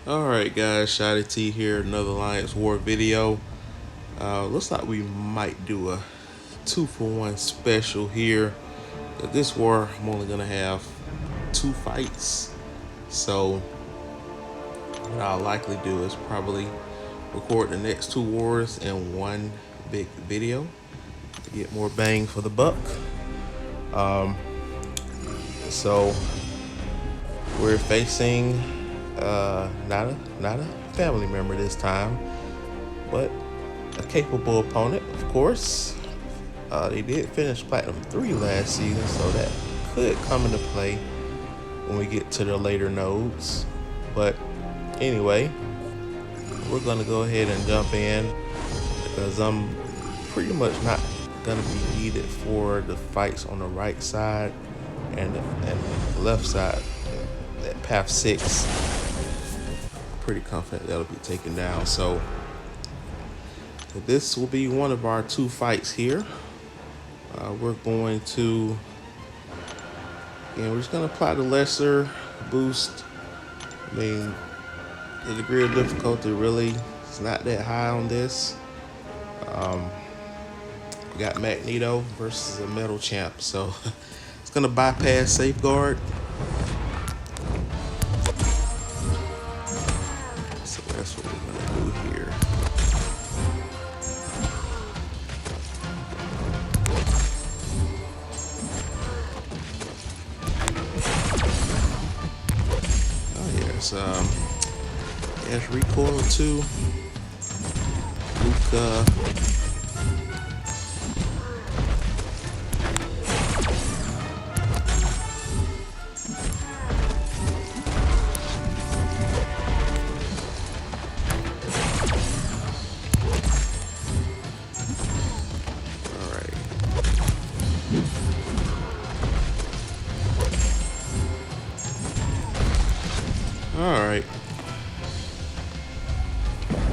Alright guys, Shotty T here, another Alliance War video. Looks like we might do a 2-for-1 special here. This war, I'm only gonna have 2 fights. So what I'll likely do is probably record the next 2 wars in one big video to get more bang for the buck. So we're facing not a family member this time, but a capable opponent, of course. They did finish Platinum 3 last season, so that could come into play when we get to the later nodes. But anyway, we're gonna go ahead and jump in because I'm pretty much not gonna be needed for the fights on the right side and the left side. That path 6, pretty confident that'll be taken down. So this will be one of our 2 fights here. We're going to, we're just gonna apply the lesser boost. I mean, the degree of difficulty really is not that high on this. We got Magneto versus a metal champ, so it's gonna bypass safeguard. So that's what we're gonna do here. Yes, recoil 2. Luca. All right.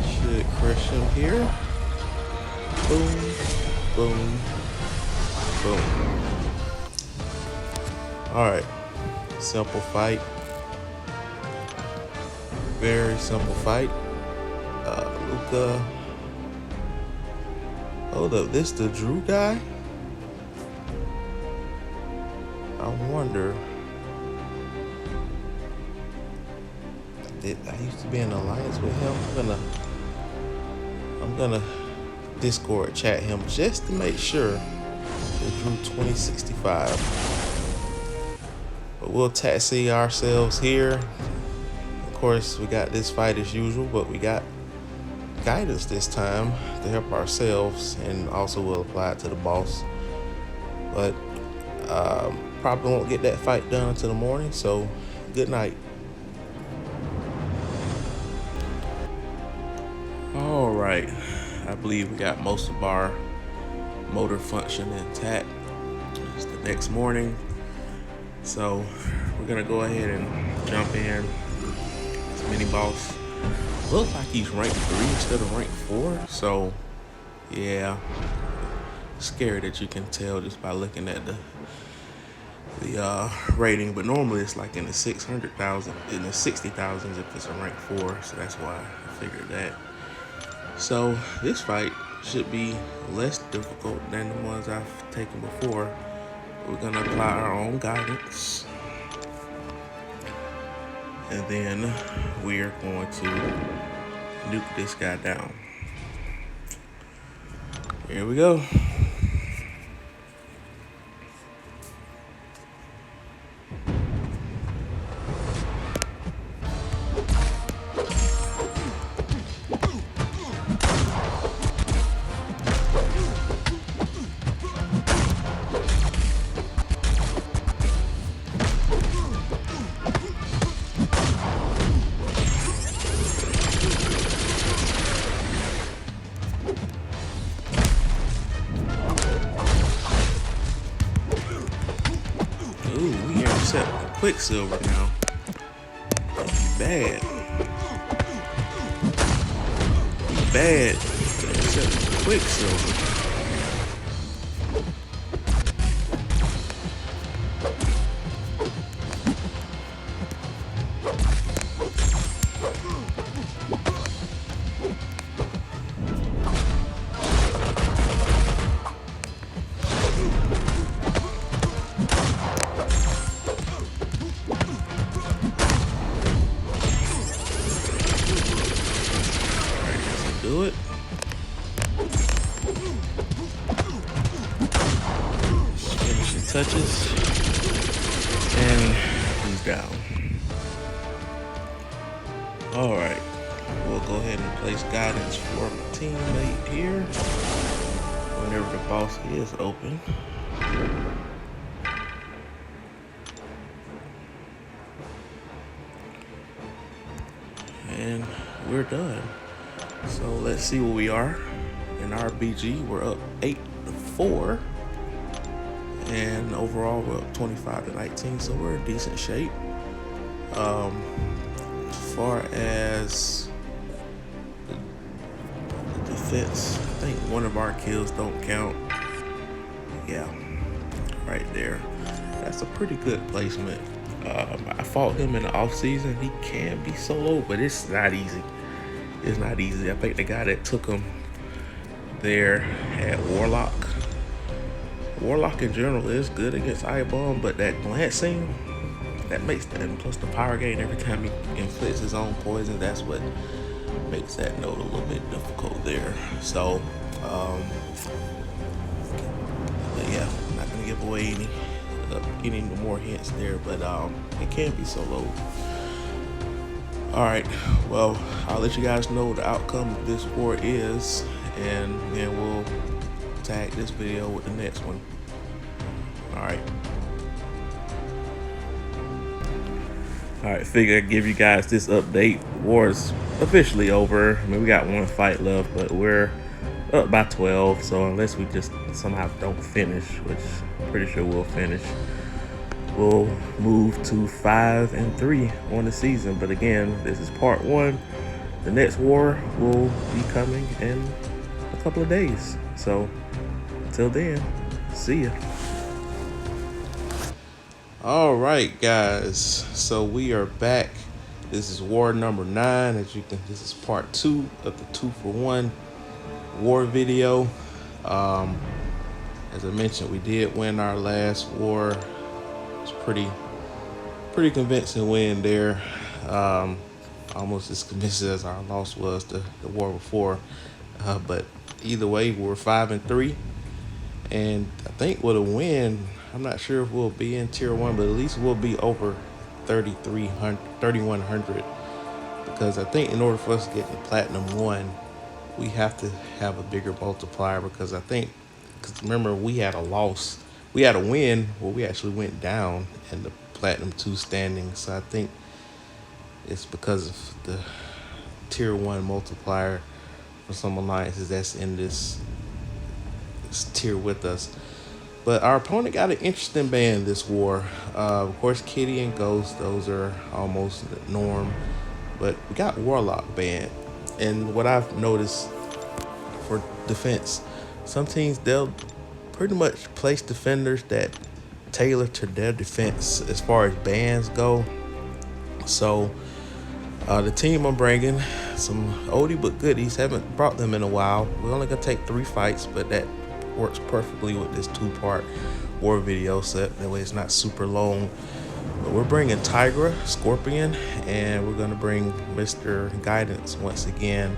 Should crush him here. Boom, boom, boom. All right. Simple fight. Very simple fight. Luca. Hold up, this the Drew guy? I wonder. I used to be in alliance with him. I'm gonna Discord chat him just to make sure. The Drew 2065. But we'll taxi ourselves here. Of course, we got this fight as usual, but we got guidance this time to help ourselves, and also will apply it to the boss. But probably won't get that fight done until the morning, so good night. All right, I believe we got most of our motor function intact. It's the next morning, so we're gonna go ahead and jump in. This mini boss looks like he's rank 3 instead of rank 4, so yeah, scary that you can tell just by looking at the rating. But normally it's like in the 600,000, in the 60,000s if it's a rank 4, so that's why I figured that. So this fight should be less difficult than the ones I've taken before. We're gonna apply our own guidance, and then we're going to nuke this guy down. Here we go. Ooh, we intercept a Quicksilver now. Bad. Bad. Intercept a Quicksilver. touches, and he's down. All right, we'll go ahead and place guidance for my teammate here. Whenever the boss is open. And we're done. So let's see where we are. In our BG, we're up 8-4. And overall, we're up 25-19. So we're in decent shape. As far as the defense, I think one of our kills don't count. Yeah, right there. That's a pretty good placement. I fought him in the off season. He can be solo, but it's not easy. It's not easy. I think the guy that took him there had Warlock. Warlock in general is good against Iron, but that glancing, that makes that, and plus the power gain every time he inflicts his own poison, that's what makes that node a little bit difficult there. So, but yeah, I'm not gonna give away any more hints there, but it can be solo. All right, well, I'll let you guys know what the outcome of this war is, and then we'll tag this video with the next one. All right, figure I'd give you guys this update. War is officially over. I mean, we got one fight left, but we're up by 12. So unless we just somehow don't finish, which I'm pretty sure we'll finish, we'll move to 5-3 on the season. But again, this is part 1. The next war will be coming in a couple of days. So until then, see ya. All right, guys, so we are back. This is war number 9. As you can, this is part 2 of the 2-for-1 war video. As I mentioned, we did win our last war. It was pretty convincing win there. Almost as convincing as our loss was the war before. But either way, we're 5-3, and I think with a win, I'm not sure if we'll be in tier 1, but at least we'll be over 3,100. Because I think in order for us to get to platinum 1, we have to have a bigger multiplier. Because remember, we had a loss, we had a win where we actually went down in the platinum 2 standings. So I think it's because of the tier 1 multiplier for some alliances that's in this tier with us. But our opponent got an interesting ban this war. Of course, Kitty and Ghost, those are almost the norm. But we got Warlock banned. And what I've noticed for defense, some teams, they'll pretty much place defenders that tailor to their defense as far as bans go. So the team I'm bringing, some oldie but goodies, haven't brought them in a while. We're only gonna take 3 fights, but that works perfectly with this 2-part war video set. That way it's not super long. But we're bringing Tigra, Scorpion, and we're gonna bring Mr. Guidance once again.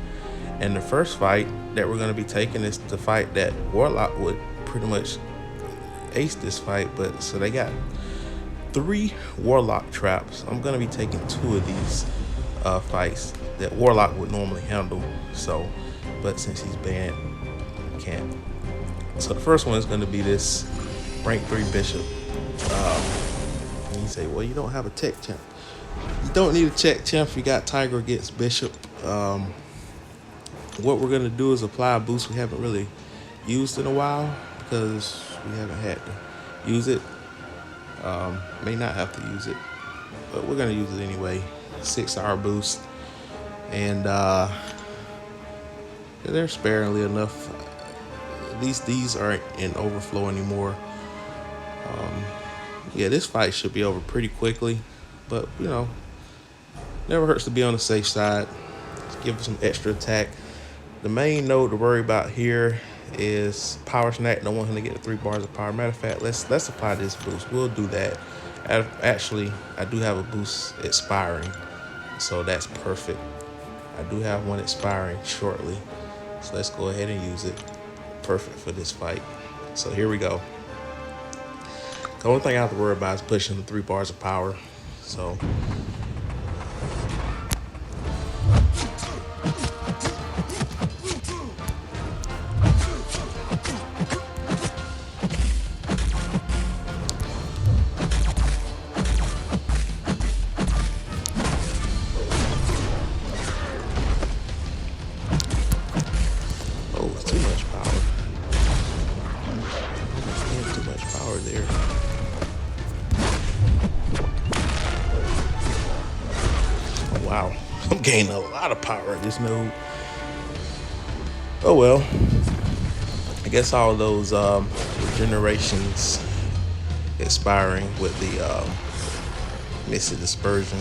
And the first fight that we're gonna be taking is the fight that Warlock would pretty much ace this fight. But so they got 3 Warlock traps. I'm gonna be taking 2 of these fights that Warlock would normally handle. So, but since he's banned, he can't. So the first one is going to be this rank 3 Bishop. And you say, well, you don't have a tech champ. You don't need a tech champ if you got Tiger against Bishop. What we're going to do is apply a boost we haven't really used in a while because we haven't had to use it. May not have to use it, but we're going to use it anyway. 6-hour boost. And they're sparingly enough. At least these aren't in overflow anymore. Yeah, this fight should be over pretty quickly, but you know, never hurts to be on the safe side. Let's give it some extra attack. The main node to worry about here is Power Snack. Don't want him to get the 3 bars of power. Matter of fact, let's apply this boost. We'll do that. Actually, I do have a boost expiring, so that's perfect. I do have one expiring shortly, so let's go ahead and use it. Perfect for this fight. So here we go. The only thing I have to worry about is pushing the 3 bars of power. So oh, it's too much power. Yeah, too much power there. Oh, wow. I'm gaining a lot of power at this node. Oh well. I guess all those regenerations expiring with the Misty Dispersion.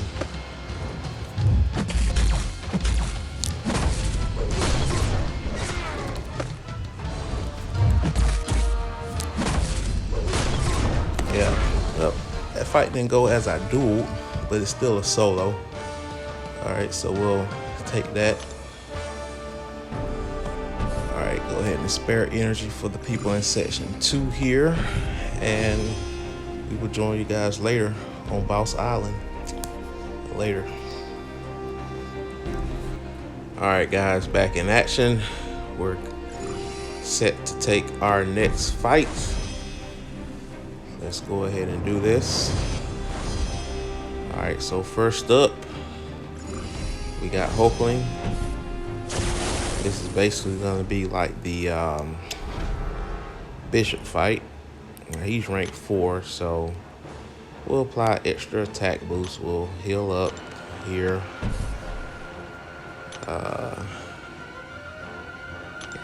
Yeah, well, that fight didn't go as I dueled, but it's still a solo. Alright, so we'll take that. Alright, go ahead and spare energy for the people in section 2 here. And we will join you guys later on Boss Island. Later. Alright guys, back in action. We're set to take our next fight. Let's go ahead and do this. Alright, so first up, we got Hulkling. This is basically going to be like the Bishop fight. He's ranked 4, so we'll apply extra attack boost. We'll heal up here.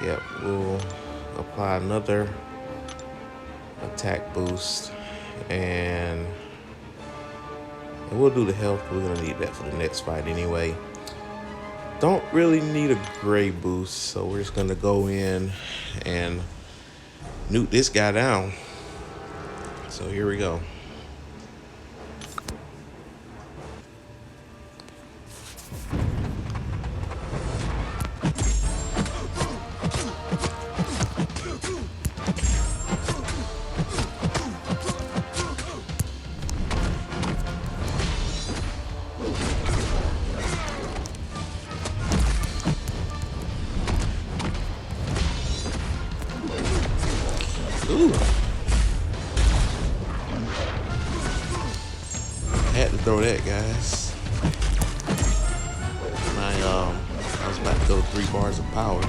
Yep, we'll apply another attack boost, and we'll do the health. We're gonna need that for the next fight anyway. Don't really need a gray boost, so we're just gonna go in and nuke this guy down. So here we go. Ooh. Had to throw that, guys. I was about to go 3 bars of power.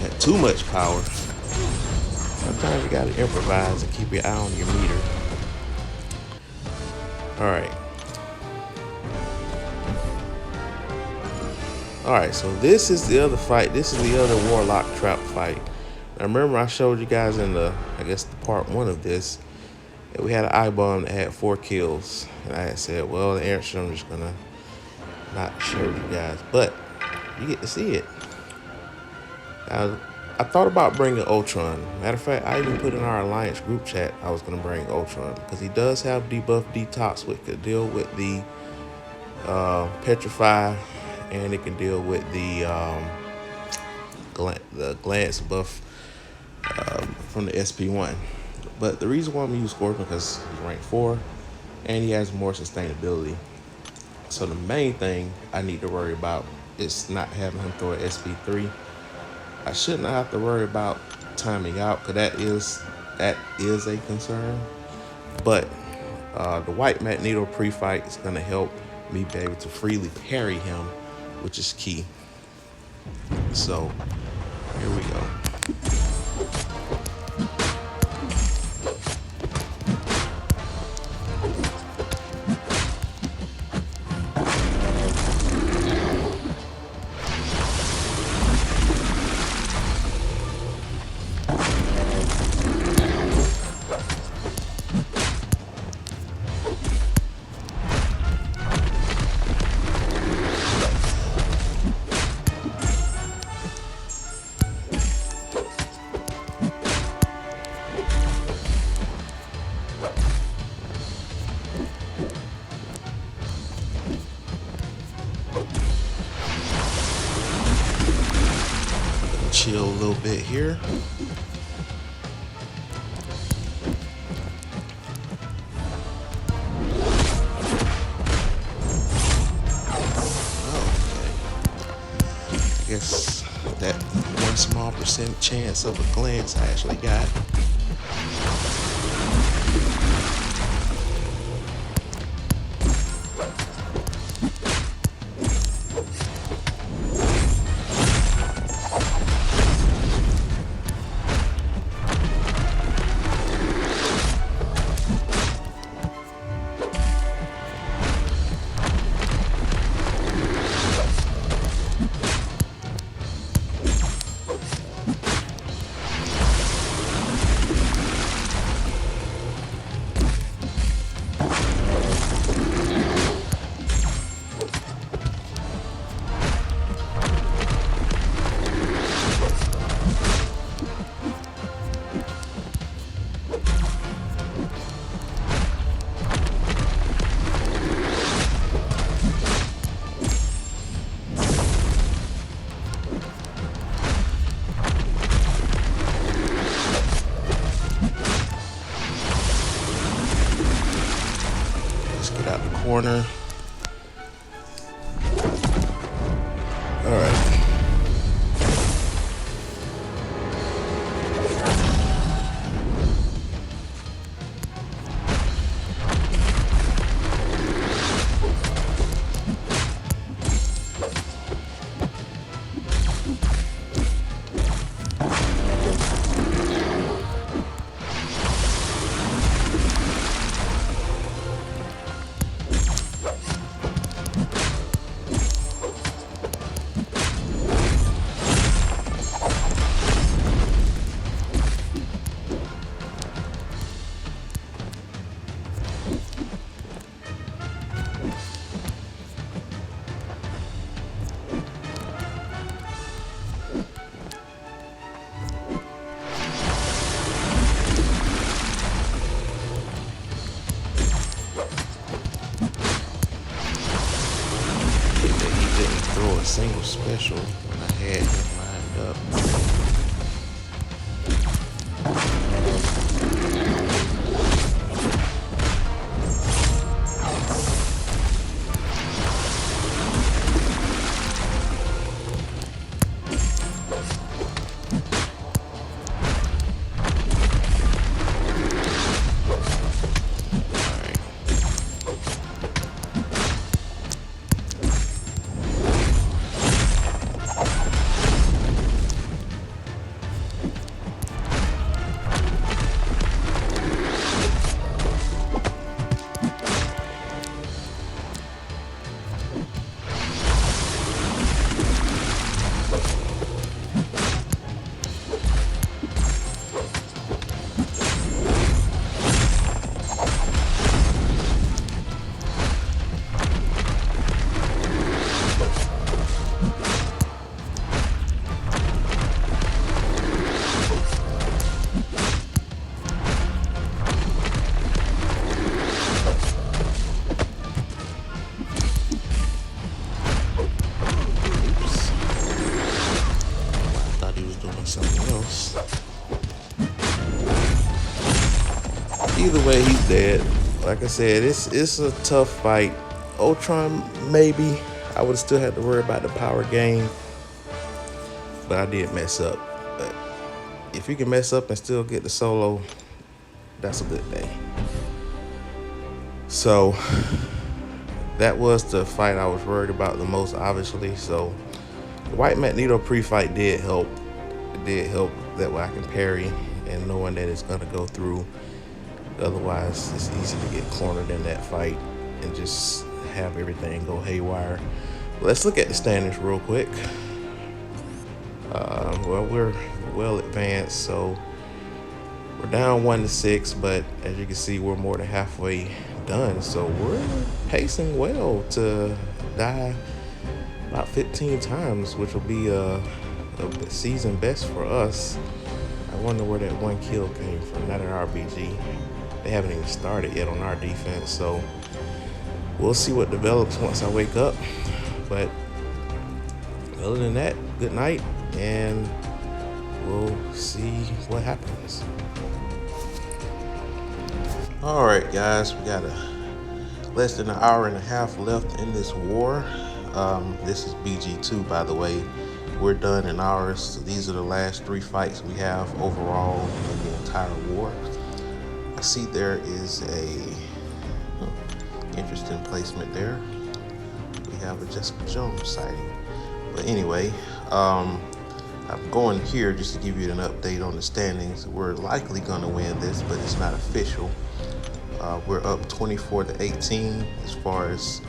Had too much power. Sometimes you gotta improvise and keep your eye on your meter. Alright. Alright, so this is the other fight. This is the other Warlock Trap fight. Now remember I showed you guys in the, I guess the part 1 of this, that we had an I-bomb that had 4 kills. And I had said, well, the answer I'm just gonna not show you guys. But you get to see it. Now, I thought about bringing Ultron. Matter of fact, I even put in our Alliance group chat I was gonna bring Ultron. Because he does have debuff detox, which could deal with the Petrify, and it can deal with the glance buff from the SP1. But the reason why I'm using Scorpion because he's ranked 4 and he has more sustainability. So the main thing I need to worry about is not having him throw an SP3. I should not have to worry about timing out because that is a concern. But the White Magneto pre-fight is going to help me be able to freely parry him, which is key. So here we go. chill a little bit here. I guess that 1% chance of a glance I actually got. Get out the corner. All right. Throw a single special when I had him lined up. Something else. Either way, he's dead. Like I said, it's a tough fight. Ultron, maybe I would still have to worry about the power gain, but I did mess up. But if you can mess up and still get the solo, that's a good day. So that was the fight I was worried about the most, obviously. So the White Magneto pre-fight did help. It did help that way I can parry and knowing that it's gonna go through. Otherwise, it's easy to get cornered in that fight and just have everything go haywire. Let's look at the standings real quick. Well, we're well advanced, so we're down 1-6, but as you can see, we're more than halfway done. So we're pacing well to die about 15 times, which will be a season best for us. I wonder where that one kill came from. Not an RBG. They haven't even started yet on our defense, so we'll see what develops once I wake up. But other than that, good night, and we'll see what happens. All right, guys, we got less than an hour and a half left in this war. This is BG2, by the way. We're done in ours. So these are the last 3 fights we have overall in the entire war. I see there is a interesting placement there. We have a Jessica Jones sighting. But anyway, I'm going here just to give you an update on the standings. We're likely going to win this, but it's not official. We're up 24-18 as far as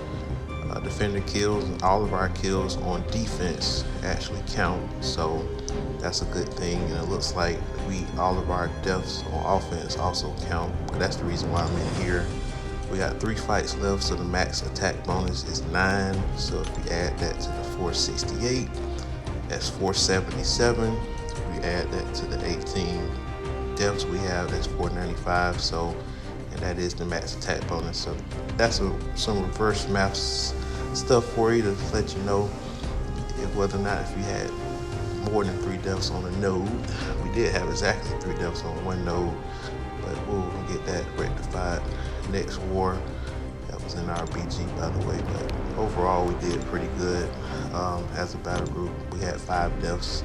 defender kills. All of our kills on defense actually count, so that's a good thing. And it looks like all of our deaths on offense also count. But that's the reason why I'm in here. We got 3 fights left, so the max attack bonus is 9. So if we add that to the 468, that's 477. If we add that to the 18 deaths we have, that's 495. So, and that is the max attack bonus. So that's some reverse maths stuff for you to let you know whether or not if you had more than 3 deaths on a node. We did have exactly 3 deaths on 1 node, but we'll get that rectified next war. That was in our BG, by the way, but overall we did pretty good. As a battle group, we had 5 deaths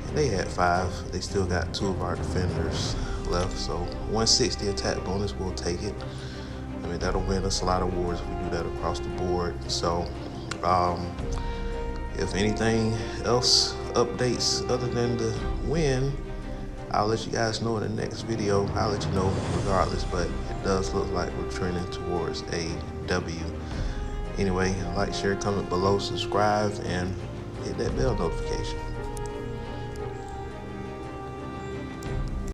and they had 5. They still got 2 of our defenders left, so 160 attack bonus, we'll take it. I mean, that'll win us a lot of wars if we do that across the board. So if anything else updates other than the win, I'll let you guys know in the next video. I'll let you know regardless, but it does look like we're trending towards a W. Anyway, like, share, comment below, subscribe, and hit that bell notification.